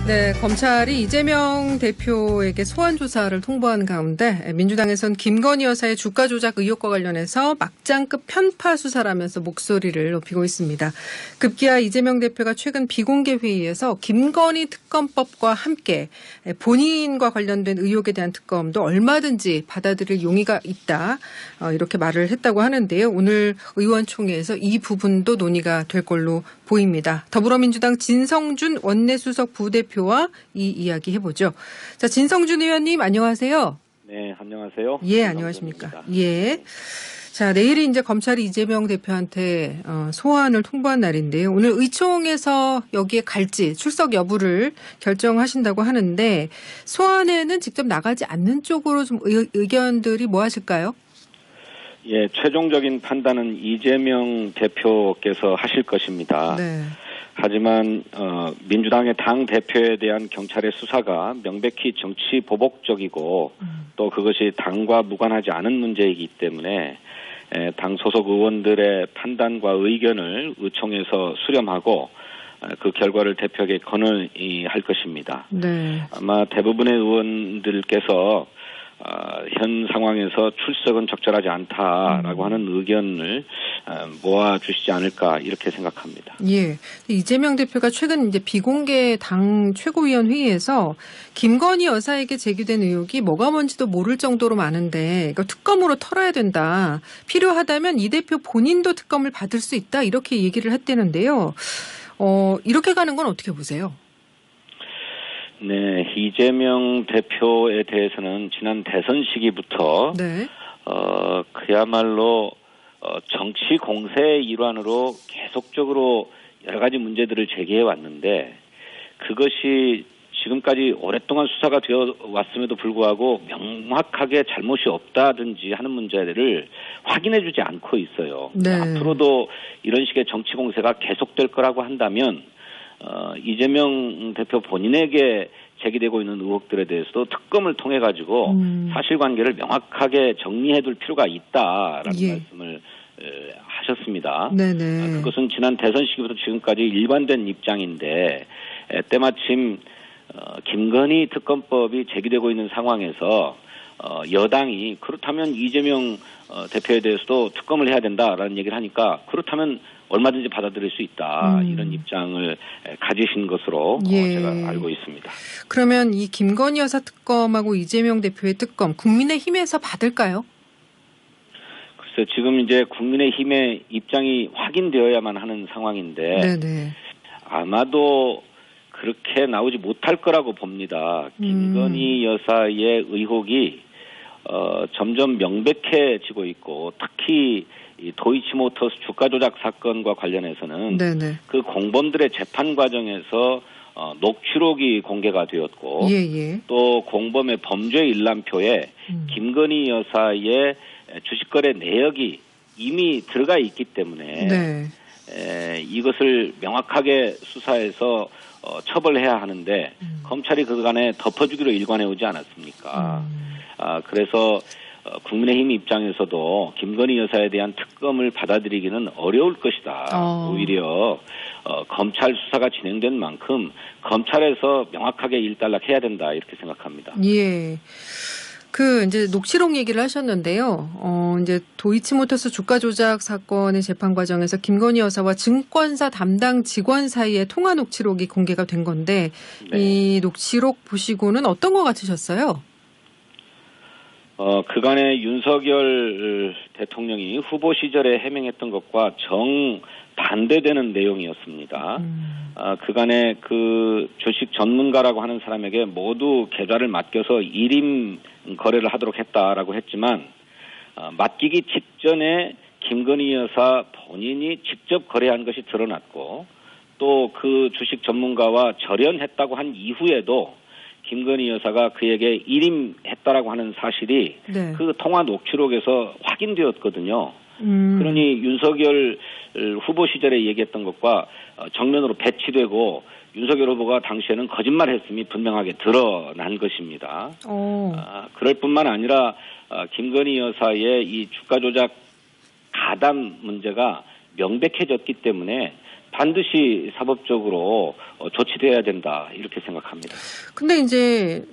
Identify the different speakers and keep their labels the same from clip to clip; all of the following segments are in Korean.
Speaker 1: 네, 검찰이 이재명 대표에게 소환 조사를 통보한 가운데 민주당에선 김건희 여사의 주가 조작 의혹과 관련해서 막장급 편파 수사라면서 목소리를 높이고 있습니다. 급기야 이재명 대표가 최근 비공개 회의에서 김건희 특검법과 함께 본인과 관련된 의혹에 대한 특검도 얼마든지 받아들일 용의가 있다, 이렇게 말을 했다고 하는데요. 오늘 의원총회에서 이 부분도 논의가 될 걸로 보입니다. 더불어민주당 진성준 원내수석 부대표와 이 이야기 해보죠. 자, 진성준 의원님 안녕하세요.
Speaker 2: 네, 안녕하세요.
Speaker 1: 예, 안녕하십니까. 예. 자, 내일이 이제 검찰이 이재명 대표한테 소환을 통보한 날인데요. 오늘 의총에서 여기에 갈지 출석 여부를 결정하신다고 하는데 소환에는 직접 나가지 않는 쪽으로 좀 의견들이 뭐 하실까요?
Speaker 2: 예, 최종적인 판단은 이재명 대표께서 하실 것입니다.
Speaker 1: 네.
Speaker 2: 하지만 민주당의 당 대표에 대한 경찰의 수사가 명백히 정치 보복적이고 또 그것이 당과 무관하지 않은 문제이기 때문에 당 소속 의원들의 판단과 의견을 의총에서 수렴하고 그 결과를 대표에게 건의할 것입니다.
Speaker 1: 네.
Speaker 2: 아마 대부분의 의원들께서 현 상황에서 출석은 적절하지 않다라고 하는 의견을 모아주시지 않을까 이렇게 생각합니다.
Speaker 1: 예. 이재명 대표가 최근 이제 비공개 당 최고위원 회의에서 김건희 여사에게 제기된 의혹이 뭐가 뭔지도 모를 정도로 많은데 이거 특검으로 털어야 된다. 필요하다면 이 대표 본인도 특검을 받을 수 있다. 이렇게 얘기를 했다는데요. 이렇게 가는 건 어떻게 보세요?
Speaker 2: 네, 이재명 대표에 대해서는 지난 대선 시기부터
Speaker 1: 네.
Speaker 2: 그야말로 정치 공세의 일환으로 계속적으로 여러 가지 문제들을 제기해 왔는데 그것이 지금까지 오랫동안 수사가 되어 왔음에도 불구하고 명확하게 잘못이 없다든지 하는 문제들을 확인해 주지 않고 있어요.
Speaker 1: 네.
Speaker 2: 앞으로도 이런 식의 정치 공세가 계속될 거라고 한다면 이재명 대표 본인에게 제기되고 있는 의혹들에 대해서도 특검을 통해 가지고 사실관계를 명확하게 정리해둘 필요가 있다라는 말씀을 하셨습니다.
Speaker 1: 네네.
Speaker 2: 그것은 지난 대선 시기부터 지금까지 일관된 입장인데 때마침 김건희 특검법이 제기되고 있는 상황에서 여당이 그렇다면 이재명 대표에 대해서도 특검을 해야 된다라는 얘기를 하니까 그렇다면 얼마든지 받아들일 수 있다. 이런 입장을 가지신 것으로 제가 알고 있습니다.
Speaker 1: 그러면 이 김건희 여사 특검하고 이재명 대표의 특검 국민의힘에서 받을까요?
Speaker 2: 글쎄 지금 이제 국민의힘의 입장이 확인되어야만 하는 상황인데
Speaker 1: 네네.
Speaker 2: 아마도 그렇게 나오지 못할 거라고 봅니다. 김건희 여사의 의혹이 점점 명백해지고 있고 특히 이 도이치모터스 주가 조작 사건과 관련해서는
Speaker 1: 네네.
Speaker 2: 그 공범들의 재판 과정에서 녹취록이 공개가 되었고
Speaker 1: 예예.
Speaker 2: 또 공범의 범죄 일람표에 김건희 여사의 주식거래 내역이 이미 들어가 있기 때문에
Speaker 1: 네.
Speaker 2: 이것을 명확하게 수사해서 처벌해야 하는데 검찰이 그간에 덮어주기로 일관해 오지 않았습니까? 그래서 국민의힘 입장에서도 김건희 여사에 대한 특검을 받아들이기는 어려울 것이다. 오히려 검찰 수사가 진행된 만큼 검찰에서 명확하게 일단락해야 된다 이렇게 생각합니다.
Speaker 1: 예. 이제 녹취록 얘기를 하셨는데요. 이제 도이치모터스 주가 조작 사건의 재판 과정에서 김건희 여사와 증권사 담당 직원 사이의 통화 녹취록이 공개가 된 건데 네. 이 녹취록 보시고는 어떤 거 같으셨어요?
Speaker 2: 그간의 윤석열 대통령이 후보 시절에 해명했던 것과 정반대되는 내용이었습니다. 그간의 그 주식 전문가라고 하는 사람에게 모두 계좌를 맡겨서 일임 거래를 하도록 했다라고 했지만 맡기기 직전에 김건희 여사 본인이 직접 거래한 것이 드러났고 또 그 주식 전문가와 절연했다고 한 이후에도 김건희 여사가 그에게 일임했다라고 하는 사실이 네. 그 통화 녹취록에서 확인되었거든요. 그러니 윤석열 후보 시절에 얘기했던 것과 정면으로 배치되고 윤석열 후보가 당시에는 거짓말했음이 분명하게 드러난 것입니다. 그럴 뿐만 아니라 김건희 여사의 이 주가 조작 가담 문제가 명백해졌기 때문에 반드시 사법적으로 조치돼야 된다 이렇게 생각합니다.
Speaker 1: 근데 이제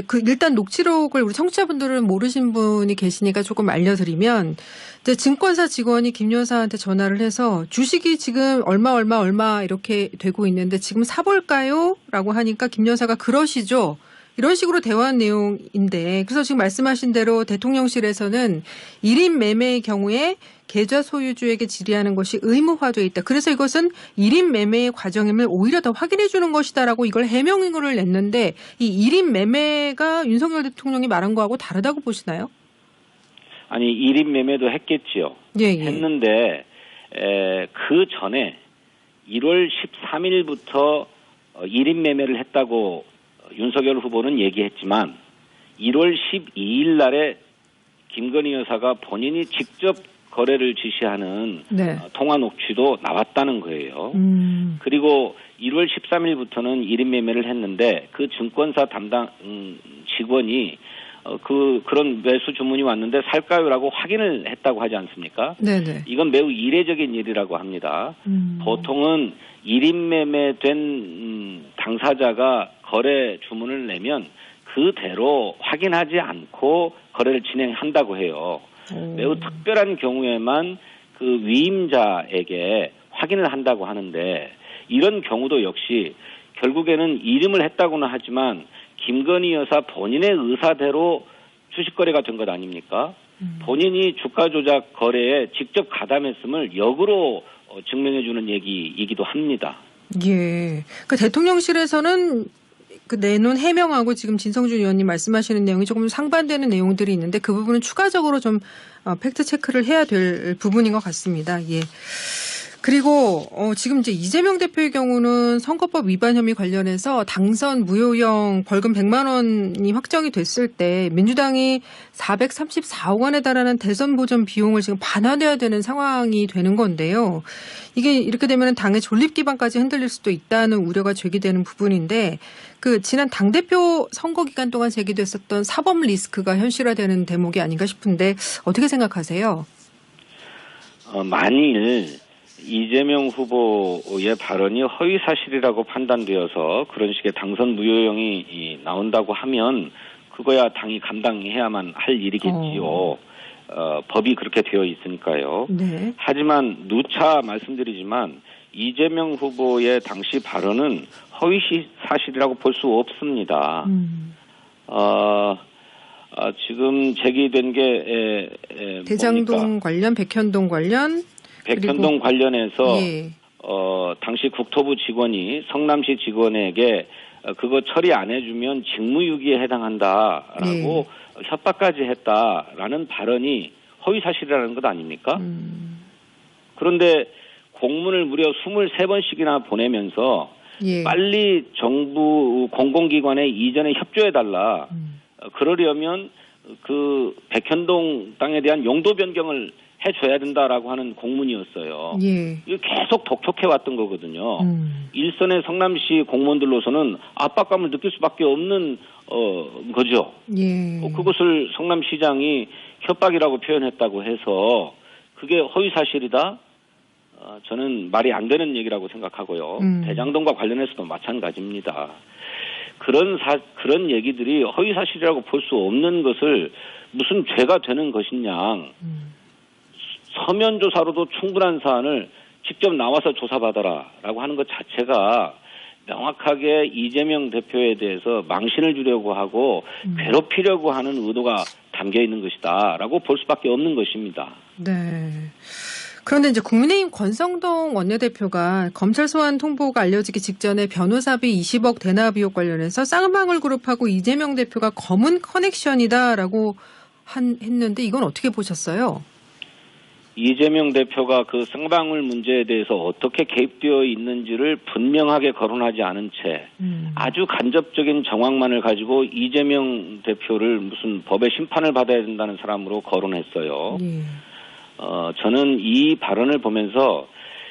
Speaker 1: 그 일단 녹취록을 우리 청취자분들은 모르신 분이 계시니까 조금 알려드리면 이제 증권사 직원이 김 여사한테 전화를 해서 주식이 지금 얼마 이렇게 되고 있는데 지금 사볼까요? 라고 하니까 김 여사가 그러시죠. 이런 식으로 대화한 내용인데 그래서 지금 말씀하신 대로 대통령실에서는 1인 매매의 경우에 계좌 소유주에게 질의하는 것이 의무화되어 있다. 그래서 이것은 1인 매매의 과정임을 오히려 더 확인해 주는 것이다라고 이걸 해명을 냈는데 이 1인 매매가 윤석열 대통령이 말한 거하고 다르다고 보시나요?
Speaker 2: 아니 1인 매매도 했겠지요.
Speaker 1: 예.
Speaker 2: 했는데 그 전에 1월 13일부터 1인 매매를 했다고 윤석열 후보는 얘기했지만 1월 12일 날에 김건희 여사가 본인이 직접 거래를 지시하는
Speaker 1: 네.
Speaker 2: 통화 녹취도 나왔다는 거예요. 그리고 1월 13일부터는 1인 매매를 했는데 그 증권사 담당 직원이 그런 매수 주문이 왔는데 살까요라고 확인을 했다고 하지 않습니까?
Speaker 1: 네네.
Speaker 2: 이건 매우 이례적인 일이라고 합니다. 보통은 1인 매매된 당사자가 거래 주문을 내면 그대로 확인하지 않고 거래를 진행한다고 해요. 매우 특별한 경우에만 그 위임자에게 확인을 한다고 하는데 이런 경우도 역시 결국에는 이름을 했다고는 하지만 김건희 여사 본인의 의사대로 주식 거래가 된 것 아닙니까? 본인이 주가 조작 거래에 직접 가담했음을 역으로 증명해주는 얘기이기도 합니다.
Speaker 1: 예. 그 대통령실에서는 그 내놓은 해명하고 지금 진성준 의원님 말씀하시는 내용이 조금 상반되는 내용들이 있는데 그 부분은 추가적으로 좀 팩트 체크를 해야 될 부분인 것 같습니다. 예. 그리고 지금 이제 이재명 대표의 경우는 선거법 위반 혐의 관련해서 당선 무효형 벌금 100만 원이 확정이 됐을 때 민주당이 434억 원에 달하는 대선 보전 비용을 지금 반환해야 되는 상황이 되는 건데요. 이게 이렇게 되면 당의 존립 기반까지 흔들릴 수도 있다는 우려가 제기되는 부분인데 그 지난 당대표 선거 기간 동안 제기됐었던 사법 리스크가 현실화되는 대목이 아닌가 싶은데 어떻게 생각하세요?
Speaker 2: 만일 이재명 후보의 발언이 허위사실이라고 판단되어서 그런 식의 당선 무효형이 나온다고 하면 그거야 당이 감당해야만 할 일이겠지요. 법이 그렇게 되어 있으니까요.
Speaker 1: 네.
Speaker 2: 하지만 누차 말씀드리지만 이재명 후보의 당시 발언은 허위사실이라고 볼 수 없습니다. 지금 제기된 게
Speaker 1: 대장동
Speaker 2: 뭡니까?
Speaker 1: 관련, 백현동 관련
Speaker 2: 백현동 관련해서
Speaker 1: 예.
Speaker 2: 당시 국토부 직원이 성남시 직원에게 그거 처리 안 해주면 직무유기에 해당한다라고 협박까지 했다라는 발언이 허위사실이라는 것 아닙니까? 그런데 공문을 무려 23번씩이나 보내면서
Speaker 1: 예.
Speaker 2: 빨리 정부 공공기관에 이전에 협조해달라. 그러려면 그 백현동 땅에 대한 용도 변경을 해줘야 된다라고 하는 공문이었어요.
Speaker 1: 예.
Speaker 2: 이거 계속 독촉해왔던 거거든요. 일선의 성남시 공무원들로서는 압박감을 느낄 수밖에 없는 거죠.
Speaker 1: 예.
Speaker 2: 그것을 성남시장이 협박이라고 표현했다고 해서 그게 허위사실이다? 저는 말이 안 되는 얘기라고 생각하고요. 대장동과 관련해서도 마찬가지입니다. 그런 얘기들이 허위사실이라고 볼 수 없는 것을 무슨 죄가 되는 것이냐. 서면 조사로도 충분한 사안을 직접 나와서 조사받아라라고 하는 것 자체가 명확하게 이재명 대표에 대해서 망신을 주려고 하고 괴롭히려고 하는 의도가 담겨 있는 것이다라고 볼 수밖에 없는 것입니다.
Speaker 1: 네. 그런데 이제 국민의힘 권성동 원내대표가 검찰 소환 통보가 알려지기 직전에 변호사비 20억 대납 의혹 관련해서 쌍방울 그룹하고 이재명 대표가 검은 커넥션이다라고 했는데 이건 어떻게 보셨어요?
Speaker 2: 이재명 대표가 그 쌍방울 문제에 대해서 어떻게 개입되어 있는지를 분명하게 거론하지 않은 채 아주 간접적인 정황만을 가지고 이재명 대표를 무슨 법의 심판을 받아야 된다는 사람으로 거론했어요.
Speaker 1: 예.
Speaker 2: 저는 이 발언을 보면서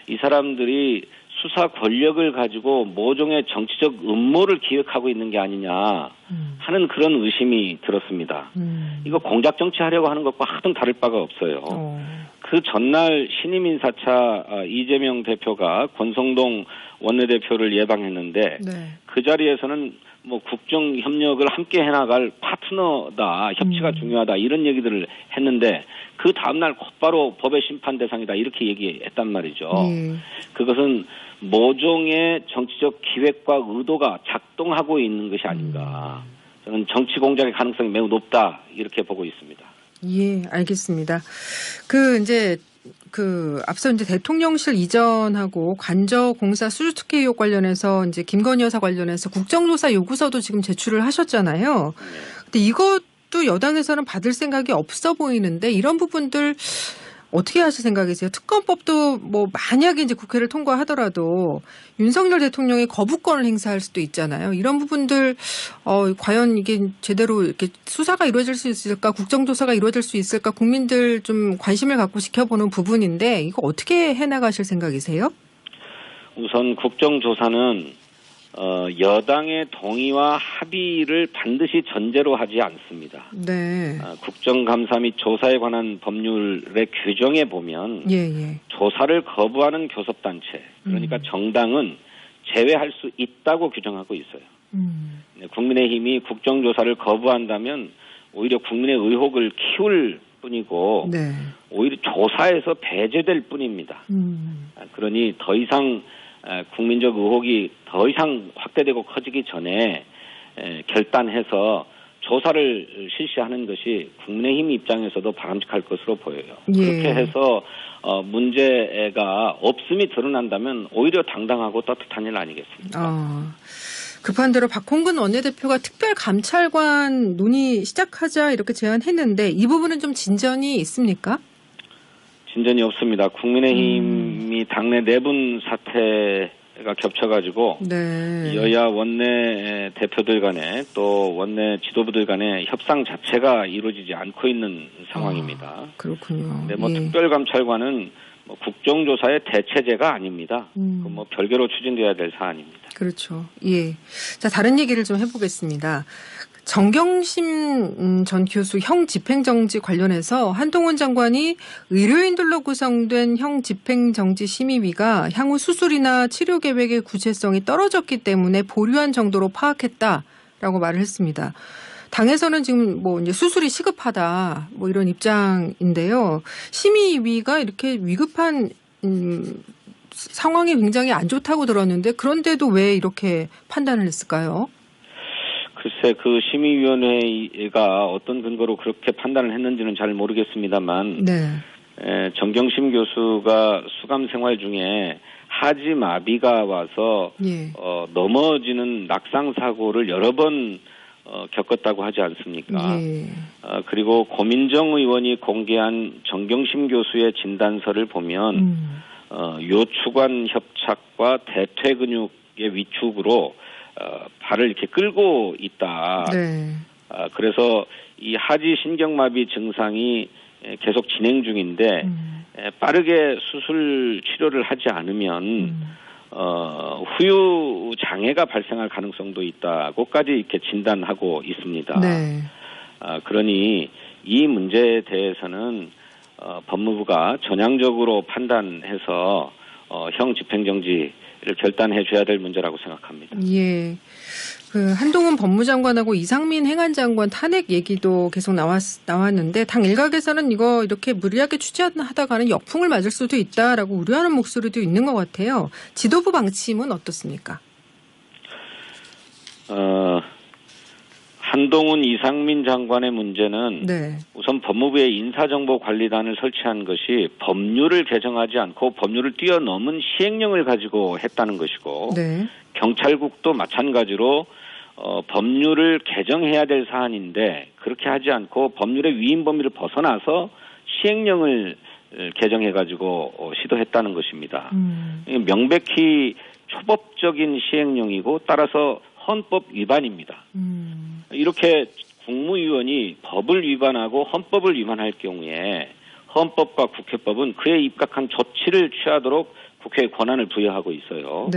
Speaker 2: 이 사람들이 수사 권력을 가지고 모종의 정치적 음모를 기획하고 있는 게 아니냐 하는 그런 의심이 들었습니다. 이거 공작 정치하려고 하는 것과 하등 다를 바가 없어요. 그 전날 신임 인사차 이재명 대표가 권성동 원내대표를 예방했는데
Speaker 1: 네.
Speaker 2: 그 자리에서는 뭐 국정 협력을 함께 해나갈 파트너다, 협치가 중요하다 이런 얘기들을 했는데 그 다음날 곧바로 법의 심판 대상이다 이렇게 얘기했단 말이죠. 그것은 모종의 정치적 기획과 의도가 작동하고 있는 것이 아닌가. 저는 정치 공작의 가능성이 매우 높다 이렇게 보고 있습니다.
Speaker 1: 예, 알겠습니다. 앞서 이제 대통령실 이전하고 관저공사 수주특혜 의혹 관련해서 이제 김건희 여사 관련해서 국정조사 요구서도 지금 제출을 하셨잖아요. 근데 이것도 여당에서는 받을 생각이 없어 보이는데 이런 부분들 어떻게 하실 생각이세요? 특검법도 뭐 만약에 이제 국회를 통과하더라도 윤석열 대통령이 거부권을 행사할 수도 있잖아요. 이런 부분들 과연 이게 제대로 이렇게 수사가 이루어질 수 있을까, 국정조사가 이루어질 수 있을까, 국민들 좀 관심을 갖고 지켜보는 부분인데 이거 어떻게 해나가실 생각이세요? 우선
Speaker 2: 국정조사는 여당의 동의와 합의를 반드시 전제로 하지 않습니다.
Speaker 1: 네.
Speaker 2: 국정감사 및 조사에 관한 법률의 규정에 보면 조사를 거부하는 교섭단체, 그러니까 정당은 제외할 수 있다고 규정하고 있어요. 국민의힘이 국정조사를 거부한다면 오히려 국민의 의혹을 키울 뿐이고 오히려 조사에서 배제될 뿐입니다. 그러니 더 이상 국민적 의혹이 더 이상 확대되고 커지기 전에 결단해서 조사를 실시하는 것이 국민의힘 입장에서도 바람직할 것으로 보여요. 그렇게 해서 문제가 없음이 드러난다면 오히려 당당하고 떳떳한 일 아니겠습니까?
Speaker 1: 급한 대로 박홍근 원내대표가 특별감찰관 논의 시작하자 이렇게 제안했는데 이 부분은 좀 진전이 있습니까?
Speaker 2: 진전이 없습니다. 국민의힘이 당내 내분 사태가 겹쳐가지고 여야 원내 대표들 간에 또 원내 지도부들 간에 협상 자체가 이루어지지 않고 있는 상황입니다.
Speaker 1: 그렇군요.
Speaker 2: 네, 특별감찰관은 국정조사의 대체제가 아닙니다. 뭐 별개로 추진돼야 될 사안입니다.
Speaker 1: 그렇죠. 예. 자, 다른 얘기를 좀 해보겠습니다. 정경심 전 교수 형 집행정지 관련해서 한동훈 장관이 의료인들로 구성된 형 집행정지 심의위가 향후 수술이나 치료 계획의 구체성이 떨어졌기 때문에 보류한 정도로 파악했다라고 말을 했습니다. 당에서는 지금 뭐 이제 수술이 시급하다 뭐 이런 입장인데요. 심의위가 이렇게 위급한 상황이 굉장히 안 좋다고 들었는데 그런데도 왜 이렇게 판단을 했을까요?
Speaker 2: 글쎄 그 심의위원회가 어떤 근거로 그렇게 판단을 했는지는 잘 모르겠습니다만 정경심 교수가 수감 생활 중에 하지 마비가 와서 넘어지는 낙상 사고를 여러 번 겪었다고 하지 않습니까? 그리고 고민정 의원이 공개한 정경심 교수의 진단서를 보면 요추관 협착과 대퇴 근육의 위축으로 발을 이렇게 끌고 있다. 그래서 이 하지 신경마비 증상이 계속 진행 중인데 빠르게 수술 치료를 하지 않으면 후유 장애가 발생할 가능성도 있다고까지 이렇게 진단하고 있습니다. 그러니 이 문제에 대해서는 법무부가 전향적으로 판단해서 형 집행정지를 결단해 줘야 될 문제라고 생각합니다.
Speaker 1: 예. 그 한동훈 법무장관하고 이상민 행안장관 탄핵 얘기도 계속 나왔는데 당 일각에서는 이거 이렇게 무리하게 추진하다가는 역풍을 맞을 수도 있다라고 우려하는 목소리도 있는 것 같아요. 지도부 방침은 어떻습니까?
Speaker 2: 한동훈 이상민 장관의 문제는 우선 법무부의 인사정보관리단을 설치한 것이 법률을 개정하지 않고 법률을 뛰어넘은 시행령을 가지고 했다는 것이고 경찰국도 마찬가지로 법률을 개정해야 될 사안인데 그렇게 하지 않고 법률의 위임 범위를 벗어나서 시행령을 개정해가지고 시도했다는 것입니다. 명백히 초법적인 시행령이고 따라서 헌법 위반입니다. 이렇게 국무위원이 법을 위반하고 헌법을 위반할 경우에 헌법과 국회법은 그에 입각한 조치를 취하도록 국회에 권한을 부여하고 있어요.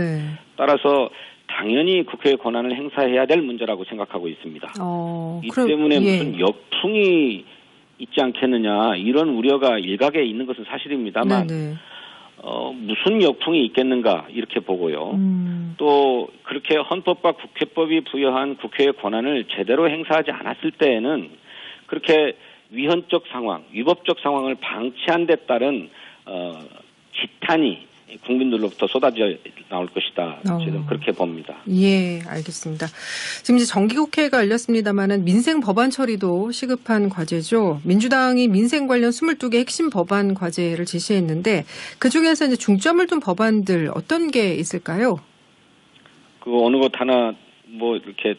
Speaker 2: 따라서 당연히 국회의 권한을 행사해야 될 문제라고 생각하고 있습니다. 이 때문에 무슨 역풍이 있지 않겠느냐 이런 우려가 일각에 있는 것은 사실입니다만
Speaker 1: 네네.
Speaker 2: 무슨 역풍이 있겠는가 이렇게 보고요. 또 그렇게 헌법과 국회법이 부여한 국회의 권한을 제대로 행사하지 않았을 때에는 그렇게 위헌적 상황, 위법적 상황을 방치한 데 따른 지탄이 국민들로부터 쏟아져 나올 것이다. 저는 그렇게 봅니다.
Speaker 1: 예, 알겠습니다. 지금 이제 정기국회가 열렸습니다만은 민생 법안 처리도 시급한 과제죠. 민주당이 민생 관련 22개 핵심 법안 과제를 제시했는데 그 중에서 이제 중점을 둔 법안들 어떤 게 있을까요?
Speaker 2: 그 어느 것 하나 뭐 이렇게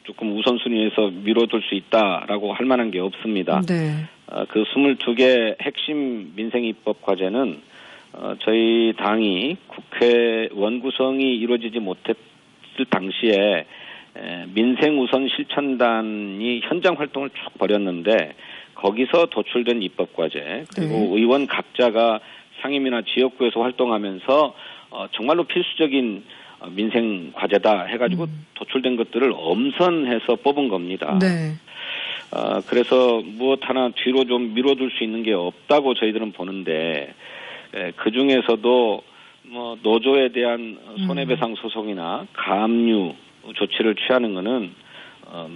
Speaker 2: 조금 우선순위에서 미뤄둘 수 있다라고 할 만한 게 없습니다.
Speaker 1: 네.
Speaker 2: 그 22개 핵심 민생 입법 과제는 저희 당이 국회 원구성이 이루어지지 못했을 당시에 민생 우선 실천단이 현장 활동을 쭉 벌였는데 거기서 도출된 입법 과제 그리고 의원 각자가 상임이나 지역구에서 활동하면서 정말로 필수적인 민생 과제다 해가지고 도출된 것들을 엄선해서 뽑은 겁니다.
Speaker 1: 네.
Speaker 2: 그래서 무엇 하나 뒤로 좀 미뤄둘 수 있는 게 없다고 저희들은 보는데 그 중에서도 뭐 노조에 대한 손해배상 소송이나 가압류 조치를 취하는 것은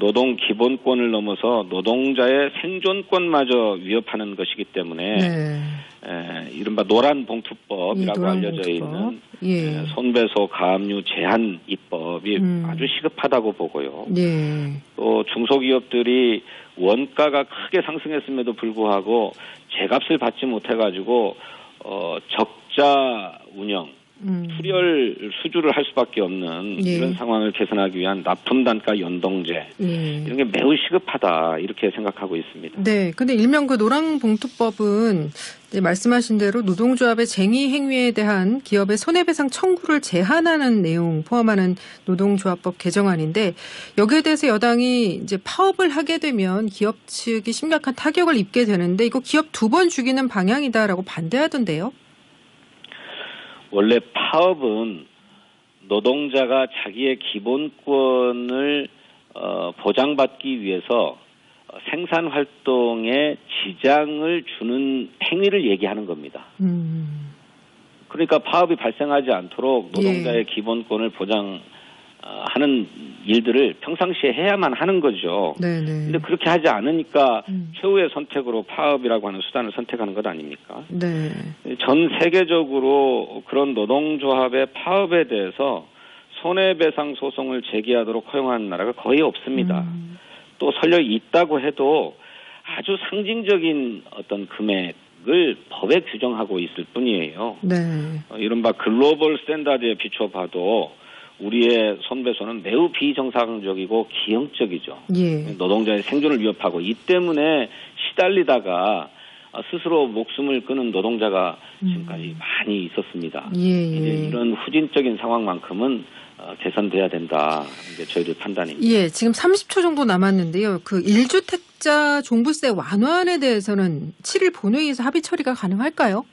Speaker 2: 노동 기본권을 넘어서 노동자의 생존권마저 위협하는 것이기 때문에
Speaker 1: 네.
Speaker 2: 이른바 노란 봉투법이라고
Speaker 1: 노란
Speaker 2: 알려져
Speaker 1: 봉투법.
Speaker 2: 있는 손배소 가압류 제한 입법이 아주 시급하다고 보고요.
Speaker 1: 예.
Speaker 2: 또 중소기업들이 원가가 크게 상승했음에도 불구하고 제값을 받지 못해가지고 적자 운영, 출혈 수주를 할 수밖에 없는 이런 상황을 개선하기 위한 납품 단가 연동제 이런 게 매우 시급하다 이렇게 생각하고 있습니다.
Speaker 1: 네, 근데 일명 그 노란봉투법은 이제 말씀하신 대로 노동조합의 쟁의 행위에 대한 기업의 손해배상 청구를 제한하는 내용 포함하는 노동조합법 개정안인데 여기에 대해서 여당이 이제 파업을 하게 되면 기업 측이 심각한 타격을 입게 되는데 이거 기업 2번 죽이는 방향이다라고 반대하던데요.
Speaker 2: 원래 파업은 노동자가 자기의 기본권을 보장받기 위해서 생산 활동에 지장을 주는 행위를 얘기하는 겁니다. 그러니까 파업이 발생하지 않도록 노동자의 기본권을 보장하는 일들을 평상시에 해야만 하는 거죠. 그런데 그렇게 하지 않으니까 최후의 선택으로 파업이라고 하는 수단을 선택하는 것 아닙니까?
Speaker 1: 네.
Speaker 2: 전 세계적으로 그런 노동조합의 파업에 대해서 손해배상 소송을 제기하도록 허용하는 나라가 거의 없습니다. 또 설령 있다고 해도 아주 상징적인 어떤 금액을 법에 규정하고 있을 뿐이에요.
Speaker 1: 네.
Speaker 2: 이른바 글로벌 스탠다드에 비춰봐도 우리의 손배소는 매우 비정상적이고 기형적이죠. 노동자의 생존을 위협하고 이 때문에 시달리다가 스스로 목숨을 끊은 노동자가 지금까지 많이 있었습니다. 이제 이런 후진적인 상황만큼은 개선돼야 된다. 이제 저희들 판단입니다.
Speaker 1: 예, 지금 30초 정도 남았는데요. 그 1주택자 종부세 완화안에 대해서는 7일 본회의에서 합의 처리가 가능할까요?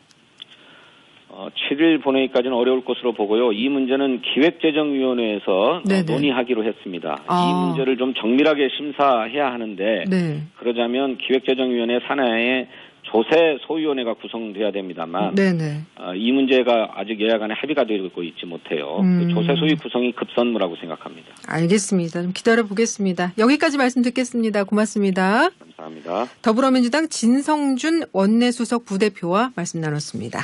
Speaker 2: 7일 본회의까지는 어려울 것으로 보고요. 이 문제는 기획재정위원회에서 논의하기로 했습니다. 이 문제를 좀 정밀하게 심사해야 하는데 그러자면 기획재정위원회 산하에 조세 소위원회가 구성돼야 됩니다만 이 문제가 아직 여야 간에 합의가 되고 있지 못해요. 조세 소위 구성이 급선무라고 생각합니다.
Speaker 1: 알겠습니다. 좀 기다려보겠습니다. 여기까지 말씀 듣겠습니다. 고맙습니다.
Speaker 2: 감사합니다.
Speaker 1: 더불어민주당 진성준 원내수석 부대표와 말씀 나눴습니다.